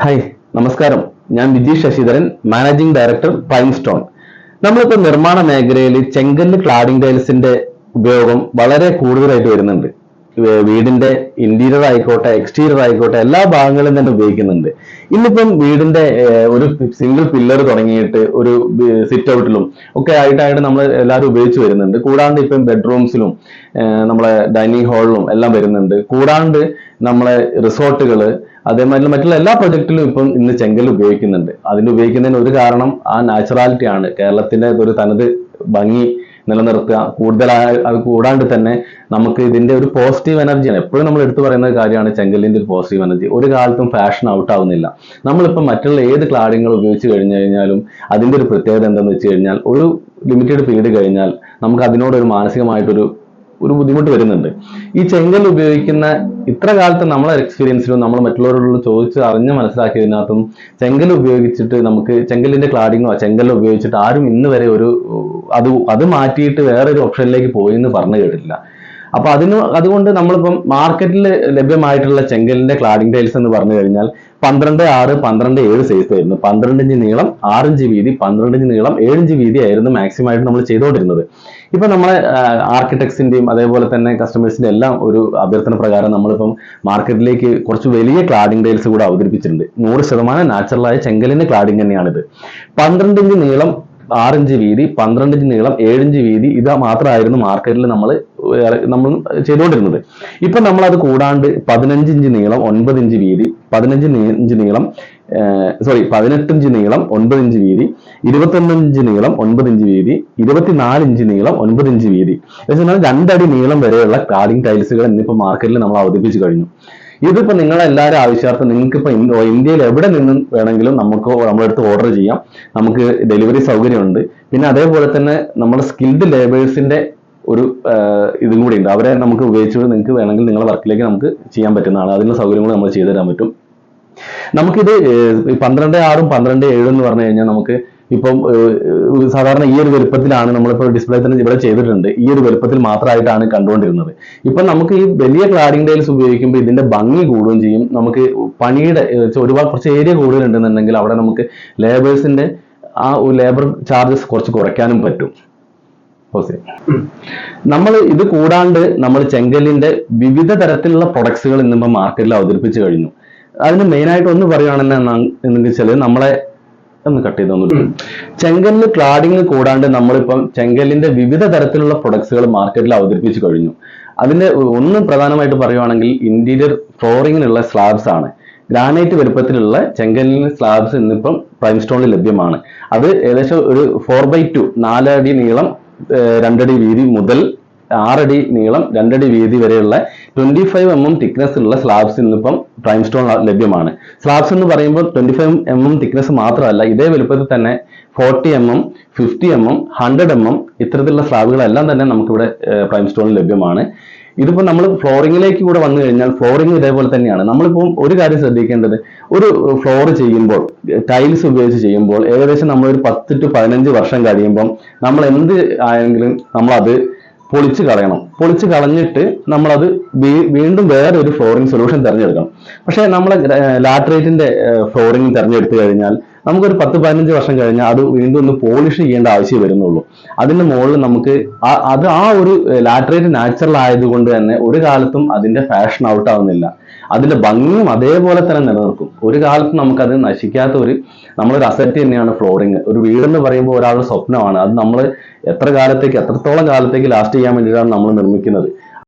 Hi, നമസ്കാരം. ഞാൻ Vijeesh Sasidharan, managing director prime stone. നമ്മളിപ്പോൾ നിർമ്മാണ മേഖലയിൽ ചെങ്കല്ല് ക്ലാഡിംഗ് ടൈൽസിന്റെ ഉപയോഗം വളരെ കൂടുതലായിട്ട് വരുന്നുണ്ട്. വീടിന്റെ ഇന്റീരിയർ ആയിക്കോട്ടെ, എക്സ്റ്റീരിയർ ആയിക്കോട്ടെ, എല്ലാ ഭാഗങ്ങളും തന്നെ ഉപയോഗിക്കുന്നുണ്ട്. ഇന്നിപ്പം വീടിന്റെ ഒരു സിംഗിൾ പില്ലർ തുടങ്ങിയിട്ട് ഒരു സിറ്റ് ഔട്ടിലും ഒക്കെ ആയിട്ടായിട്ട് നമ്മൾ എല്ലാവരും ഉപയോഗിച്ച് വരുന്നുണ്ട്. കൂടാണ്ട് ഇപ്പം ബെഡ്റൂംസിലും നമ്മളെ ഡൈനിങ് ഹാളിലും എല്ലാം വരുന്നുണ്ട്. കൂടാണ്ട് നമ്മളെ റിസോർട്ടുകള് അതേമാതിരി മറ്റുള്ള എല്ലാ പ്രൊജക്റ്റിലും ഇപ്പം ഇന്ന് ചെങ്കല്ല് ഉപയോഗിക്കുന്നുണ്ട്. അതിന് ഉപയോഗിക്കുന്നതിന് ഒരു കാരണം ആ നാച്ചുറാലിറ്റി ആണ്. കേരളത്തിന്റെ ഒരു തനത് ഭംഗി നിലനിർത്തുക, അത് കൂടാണ്ട് തന്നെ നമുക്ക് ഇതിന്റെ ഒരു പോസിറ്റീവ് എനർജിയാണ്. എപ്പോഴും നമ്മൾ എടുത്തു പറയുന്ന കാര്യമാണ് ചെങ്കല്ലിന്റെ ഒരു പോസിറ്റീവ് എനർജി. ഒരു കാലത്തും ഫാഷൻ ഔട്ട് ആവുന്നില്ല. നമ്മളിപ്പോൾ മറ്റുള്ള ഏത് ക്ലാഡിങ്ങൾ ഉപയോഗിച്ച് കഴിഞ്ഞു കഴിഞ്ഞാലും അതിന്റെ ഒരു പ്രത്യേകത എന്താണെന്ന് വെച്ച് കഴിഞ്ഞാൽ ഒരു ലിമിറ്റഡ് പീരീഡ് കഴിഞ്ഞാൽ നമുക്ക് അതിനോടൊരു മാനസികമായിട്ടൊരു ബുദ്ധിമുട്ട് വരുന്നുണ്ട്. ഈ ചെങ്കൽ ഉപയോഗിക്കുന്ന ഇത്ര കാലത്ത് നമ്മളെ എക്സ്പീരിയൻസിലും നമ്മൾ മറ്റുള്ളവരോട് ചോദിച്ച് അറിഞ്ഞ് മനസ്സിലാക്കിയതിനകത്തും ചെങ്കൽ ഉപയോഗിച്ചിട്ട് നമുക്ക് ചെങ്കലിന്റെ ക്ലാഡിങ്ങോ ചെങ്കല്ലോ ഉപയോഗിച്ചിട്ട് ആരും ഇന്ന് വരെ അത് മാറ്റിയിട്ട് വേറൊരു ഓപ്ഷനിലേക്ക് പോയി എന്ന് പറഞ്ഞു കേട്ടിട്ടില്ല. അപ്പൊ അതുകൊണ്ട് നമ്മളിപ്പം മാർക്കറ്റിൽ ലഭ്യമായിട്ടുള്ള ചെങ്കലിന്റെ ക്ലാഡിംഗ് ടൈൽസ് എന്ന് പറഞ്ഞു കഴിഞ്ഞാൽ 12/6, 12/7 സൈസ് ആയിരുന്നു. 12 ഇഞ്ച് നീളം, 6 ഇഞ്ച് വീതി, 12 ഇഞ്ച് നീളം, 7 ഇഞ്ച് വീതി ആയിരുന്നു മാക്സിമം ആയിട്ട് നമ്മൾ ചെയ്തുകൊണ്ടിരുന്നത്. ഇപ്പൊ നമ്മളെ ആർക്കിടെക്ട്സിന്റെയും അതേപോലെ തന്നെ കസ്റ്റമേഴ്സിന്റെ എല്ലാം ഒരു അഭ്യർത്ഥന പ്രകാരം നമ്മളിപ്പം മാർക്കറ്റിലേക്ക് കുറച്ച് വലിയ ക്ലാഡിംഗ് ടൈൽസ് കൂടെ അവതരിപ്പിച്ചിട്ടുണ്ട്. 100% നാച്ചുറലായ ചെങ്കലിന്റെ ക്ലാഡിംഗ് തന്നെയാണിത്. 12 ഇഞ്ച് നീളം, 6 ഇഞ്ച് വീതി, 12 ഇഞ്ച് നീളം, 7 ഇഞ്ച് വീതി, ഇത് മാത്രമായിരുന്നു മാർക്കറ്റിൽ നമ്മൾ ചെയ്തുകൊണ്ടിരുന്നത്. ഇപ്പൊ നമ്മൾ അത് കൂടാണ്ട് 15 ഇഞ്ച് നീളം, 9 ഇഞ്ച് വീതി, 18 ഇഞ്ച് നീളം, 9 ഇഞ്ച് വീതി, 21 ഇഞ്ച് നീളം, 9 ഇഞ്ച് വീതി, 24 ഇഞ്ച് നീളം, 9 ഇഞ്ച് വീതി, 2 അടി നീളം വരെയുള്ള ക്ലാഡിംഗ് ടൈൽസുകൾ ഇന്നിപ്പോ മാർക്കറ്റിൽ നമ്മൾ അവതരിപ്പിച്ചു കഴിഞ്ഞു. ഇതിപ്പോ നിങ്ങളെല്ലാവരും ആവശ്യാർത്ഥം നിങ്ങൾക്ക് ഇപ്പൊ ഇന്ത്യയിൽ എവിടെ നിന്നും വേണമെങ്കിലും നമ്മുടെ അടുത്ത് ഓർഡർ ചെയ്യാം. നമുക്ക് ഡെലിവറി സൗകര്യമുണ്ട്. പിന്നെ അതേപോലെ തന്നെ നമ്മുടെ സ്കിൽഡ് ലേബേഴ്സിന്റെ ഒരു ഇതും കൂടി ഉണ്ട്. അവരെ നമുക്ക് ഉപയോഗിച്ചുകൊണ്ട് നിങ്ങൾക്ക് വേണമെങ്കിൽ നിങ്ങളുടെ വർക്കിലേക്ക് നമുക്ക് ചെയ്യാൻ പറ്റുന്നതാണ്. അതിനുള്ള സൗകര്യങ്ങൾ നമ്മൾ ചെയ്തു തരാൻ പറ്റും. നമുക്കിത് 12/6, 12/7 എന്ന് പറഞ്ഞു കഴിഞ്ഞാൽ നമുക്ക് ഇപ്പം സാധാരണ ഈ ഒരു വലുപ്പത്തിലാണ് നമ്മളിപ്പോൾ ഡിസ്പ്ലേ തന്നെ ഇവിടെ ചെയ്തിട്ടുണ്ട്. ഈ ഒരു വലുപ്പത്തിൽ മാത്രമായിട്ടാണ് കണ്ടുകൊണ്ടിരുന്നത്. ഇപ്പം നമുക്ക് ഈ വലിയ ക്ലാഡിംഗ് ടൈൽസ് ഉപയോഗിക്കുമ്പോൾ ഇതിന്റെ ഭംഗി കൂടുകയും ചെയ്യും. നമുക്ക് പണിയുടെ കുറച്ച് ഏരിയ കൂടുതലുണ്ടെന്നുണ്ടെങ്കിൽ അവിടെ നമുക്ക് ലേബേഴ്സിന്റെ ആ ലേബർ ചാർജസ് കുറച്ച് കുറയ്ക്കാനും പറ്റും. നമ്മൾ ഇത് കൂടാണ്ട് നമ്മൾ ചെങ്കലിന്റെ വിവിധ തരത്തിലുള്ള പ്രൊഡക്ട്സുകൾ ഇന്നിപ്പോൾ മാർക്കറ്റിൽ അവതരിപ്പിച്ചു കഴിഞ്ഞു. അതിന് മെയിനായിട്ട് ഒന്ന് പറയുകയാണെന്ന് വെച്ചാൽ നമ്മളെ കട്ട് ചെയ്തൊന്നും ചെങ്കല്ല് ക്ലാഡിങ് കൂടാണ്ട് നമ്മളിപ്പം ചെങ്കല്ലിന്റെ വിവിധ തരത്തിലുള്ള പ്രൊഡക്ട്സുകൾ മാർക്കറ്റിൽ അവതരിപ്പിച്ചു കഴിഞ്ഞു. അതിന്റെ ഒന്ന് പ്രധാനമായിട്ട് പറയുവാണെങ്കിൽ ഇന്റീരിയർ ഫ്ലോറിങ്ങിനുള്ള സ്ലാബ്സ് ആണ്. ഗ്രാനൈറ്റ് വലുപ്പത്തിലുള്ള ചെങ്കല്ലിന് സ്ലാബ്സ് ഇന്നിപ്പം പ്രൈം സ്റ്റോണിൽ ലഭ്യമാണ്. അത് ഏകദേശം ഒരു 4/2, 4 അടി നീളം, 2 അടി വീതി മുതൽ 6 അടി നീളം, 2 അടി വീതി വരെയുള്ള 25 mm തിക്നെസ് ഉള്ള സ്ലാബ്സ് ഇന്നിപ്പം പ്രൈം സ്റ്റോൺ ലഭ്യമാണ്. സ്ലാബ്സ് എന്ന് പറയുമ്പോൾ 25 mm തിക്നെസ് മാത്രമല്ല, ഇതേ വലുപ്പത്തിൽ തന്നെ 40 mm, 50 mm, 100 mm ഇത്തരത്തിലുള്ള സ്ലാബുകളെല്ലാം തന്നെ നമുക്കിവിടെ പ്രൈം സ്റ്റോണിൽ ലഭ്യമാണ്. ഇതിപ്പോൾ നമ്മൾ ഫ്ലോറിങ്ങിലേക്ക് കൂടെ വന്നു കഴിഞ്ഞാൽ ഫ്ലോറിങ് ഇതേപോലെ തന്നെയാണ്. നമ്മളിപ്പോൾ ഒരു കാര്യം ശ്രദ്ധിക്കേണ്ടത്, ഒരു ഫ്ലോർ ചെയ്യുമ്പോൾ ടൈൽസ് ഉപയോഗിച്ച് ചെയ്യുമ്പോൾ ഏകദേശം നമ്മളൊരു 10 to 15 വർഷം കഴിയുമ്പം നമ്മൾ എന്ത് ആയെങ്കിലും നമ്മളത് പൊളിച്ച് കളഞ്ഞിട്ട് നമ്മളത് വീണ്ടും വേറെ ഒരു ഫ്ലോറിംഗ് സൊല്യൂഷൻ തിരഞ്ഞെടുക്കണം. പക്ഷേ നമ്മൾ ലാറ്ററൈറ്റിന്റെ ഫ്ലോറിംഗ് തിരഞ്ഞെടുത്തു കഴിഞ്ഞാൽ നമുക്കൊരു 10-15 വർഷം കഴിഞ്ഞാൽ അത് വീണ്ടും ഒന്ന് പോളിഷ് ചെയ്യേണ്ട ആവശ്യം വരുന്നുള്ളൂ. അതിന്റെ മുകളിൽ നമുക്ക് ആ ഒരു ലാറ്ററൈറ്റ് നാച്ചുറൽ ആയതുകൊണ്ട് തന്നെ ഒരു കാലത്തും അതിന്റെ ഫാഷൻ ഔട്ട് ആവുന്നില്ല. അതിന്റെ ഭംഗിയും അതേപോലെ തന്നെ നിലനിർത്തും. ഒരു കാലത്തും നമുക്കത് നശിക്കാത്ത നമ്മളൊരു അസറ്റ് തന്നെയാണ് ഫ്ലോറിങ്. ഒരു വീടെന്ന് പറയുമ്പോൾ ഒരാളുടെ സ്വപ്നമാണ്. അത് നമ്മൾ എത്രത്തോളം കാലത്തേക്ക് ലാസ്റ്റ് ചെയ്യാൻ വേണ്ടിയിട്ടാണ് നമ്മൾ നിർമ്മിക്കുന്നത്.